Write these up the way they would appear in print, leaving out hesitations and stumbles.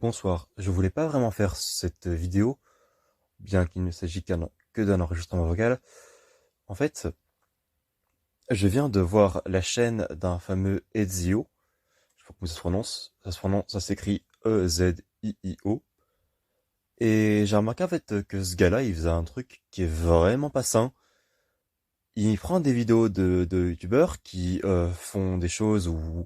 Bonsoir, je voulais pas vraiment faire cette vidéo, bien qu'il ne s'agit que d'un enregistrement vocal. En fait, je viens de voir la chaîne d'un fameux Ezio. Je sais pas comment ça se prononce. Ça s'écrit Ezio. Et j'ai remarqué en fait que ce gars-là, il faisait un truc qui est vraiment pas sain. Il prend des vidéos de youtubeurs qui font des choses où,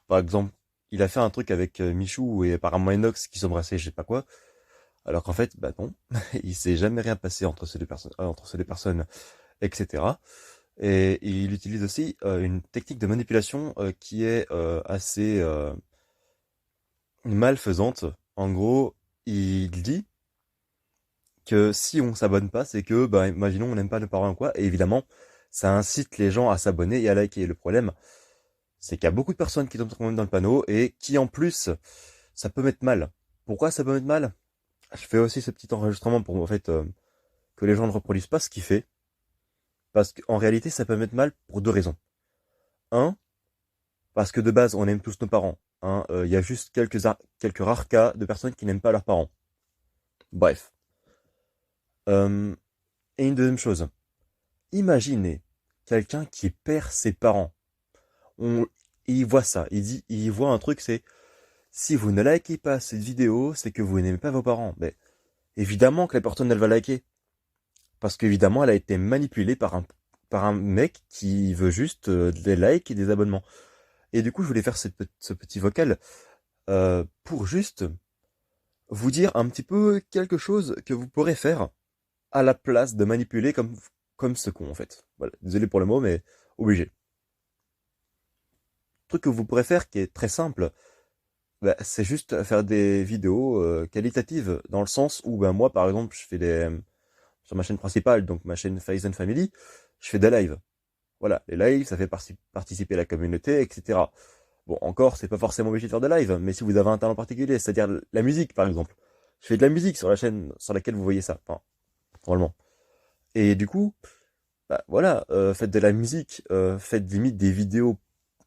par exemple, il a fait un truc avec Michou et apparemment Enox qui s'embrassaient, je sais pas quoi. Alors qu'en fait, bah non, il s'est jamais rien passé entre ces deux personnes, etc. Et il utilise aussi une technique de manipulation qui est assez malfaisante. En gros, il dit que si on s'abonne pas, c'est que, bah, imaginons, on n'aime pas nos parents ou quoi, et évidemment, ça incite les gens à s'abonner et à liker. Le problème, c'est qu'il y a beaucoup de personnes qui tombent quand même dans le panneau et qui, en plus, ça peut mettre mal. Pourquoi ça peut mettre mal? Je fais aussi ce petit enregistrement pour, en fait, que les gens ne reproduisent pas ce qu'il fait. Parce qu'en réalité, ça peut mettre mal pour deux raisons. Un, parce que de base, on aime tous nos parents. Hein. Il y a juste quelques rares cas de personnes qui n'aiment pas leurs parents. Bref. Euh, et une deuxième chose. Imaginez quelqu'un qui perd ses parents. On, il voit ça. Il voit un truc, c'est si vous ne likez pas cette vidéo, c'est que vous n'aimez pas vos parents. Mais évidemment que la personne, elle va liker. Parce qu'évidemment, elle a été manipulée par un mec qui veut juste des likes et des abonnements. Et du coup, je voulais faire ce petit vocal pour juste vous dire un petit peu quelque chose que vous pourrez faire à la place de manipuler comme ce con, en fait. Voilà, désolé pour le mot, mais obligé. Le truc que vous pourrez faire qui est très simple, bah, c'est juste faire des vidéos qualitatives, dans le sens où bah, moi, par exemple, je fais sur ma chaîne principale, donc ma chaîne Phase and Family, je fais des lives. Voilà, les lives, ça fait participer la communauté, etc. Bon, encore, c'est pas forcément obligé de faire de live, mais si vous avez un talent particulier, c'est-à-dire la musique, par exemple. Je fais de la musique sur la chaîne sur laquelle vous voyez ça, enfin, normalement. Et du coup, bah, voilà, faites de la musique, faites limite des vidéos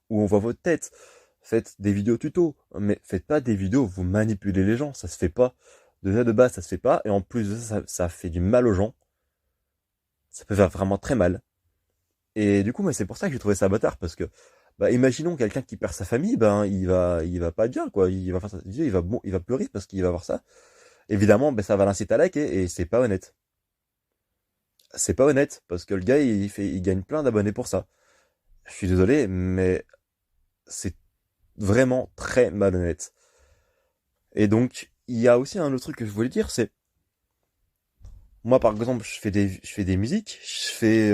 où on voit votre tête, faites des vidéos tuto, mais faites pas des vidéos où vous manipulez les gens, ça se fait pas. Déjà de base, ça se fait pas, et en plus de ça, ça fait du mal aux gens. Ça peut faire vraiment très mal. Et du coup, moi, c'est pour ça que j'ai trouvé ça bâtard, parce que, bah, imaginons quelqu'un qui perd sa famille, ben, il va pas bien, quoi. Il va faire il va pleurer parce qu'il va voir ça. Évidemment, ben, ça va l'inciter à liker, et c'est pas honnête. C'est pas honnête, parce que le gars, il gagne plein d'abonnés pour ça. Je suis désolé, mais c'est vraiment très malhonnête. Et donc, il y a aussi un autre truc que je voulais dire, c'est, moi, par exemple, je fais des musiques, je fais,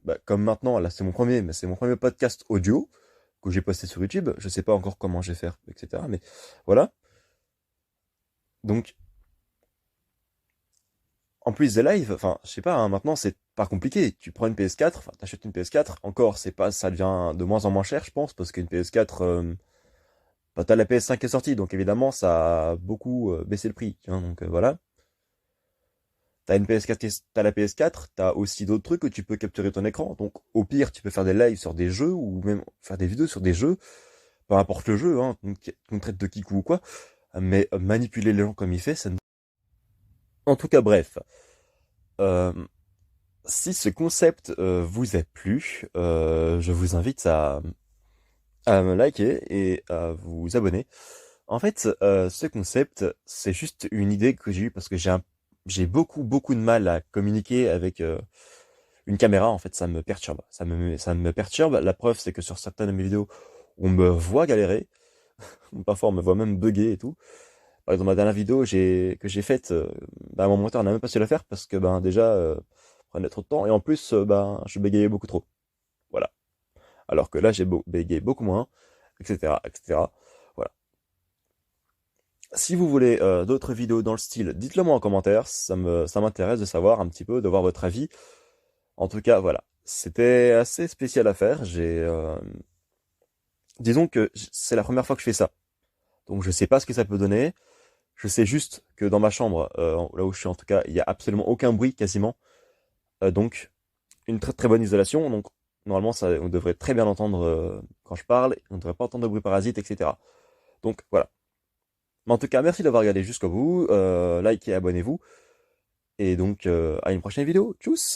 bah, comme maintenant, là, c'est mon premier, mais c'est mon premier podcast audio que j'ai posté sur YouTube. Je sais pas encore comment je vais faire, etc. Mais voilà. Donc, en plus des lives, enfin, je sais pas, hein, maintenant, c'est pas compliqué. Tu prends une PS4, enfin, t'achètes une PS4. Encore, c'est pas, ça devient de moins en moins cher, je pense, parce qu'une PS4, bah, t'as la PS5 qui est sortie, donc évidemment, ça a beaucoup baissé le prix. Hein, donc voilà. T'as une PS4, t'as la PS4, t'as aussi d'autres trucs où tu peux capturer ton écran. Donc, au pire, tu peux faire des lives sur des jeux ou même faire des vidéos sur des jeux. Peu importe le jeu, hein, qu'on traite de kikou ou quoi. Mais manipuler les gens comme il fait, ça ne... En tout cas, bref. Euh, Si ce concept vous a plu, je vous invite à me liker et à vous abonner. En fait, ce concept, c'est juste une idée que j'ai eue parce que j'ai beaucoup de mal à communiquer avec une caméra. En fait, ça me perturbe. Ça me perturbe. La preuve, c'est que sur certaines de mes vidéos, on me voit galérer. Parfois, on me voit même bugger et tout. Par exemple, ma dernière vidéo que j'ai faite, bah, mon monteur n'a même pas su la faire parce que ben déjà, prenait trop de temps et en plus, ben je bégayais beaucoup trop. Voilà. Alors que là, j'ai bégayé beaucoup moins, etc., etc. Voilà. Si vous voulez d'autres vidéos dans le style, dites-le moi en commentaire. Ça m'intéresse de savoir un petit peu, de voir votre avis. En tout cas, voilà. C'était assez spécial à faire. Disons que c'est la première fois que je fais ça. Donc je sais pas ce que ça peut donner. Je sais juste que dans ma chambre, là où je suis en tout cas, il y a absolument aucun bruit quasiment. Donc une très bonne isolation. Donc normalement, ça, on devrait très bien entendre quand je parle. On ne devrait pas entendre de bruit parasite, etc. Donc voilà. Mais en tout cas, merci d'avoir regardé jusqu'au bout. Likez et abonnez-vous. Et donc, à une prochaine vidéo. Tchuss!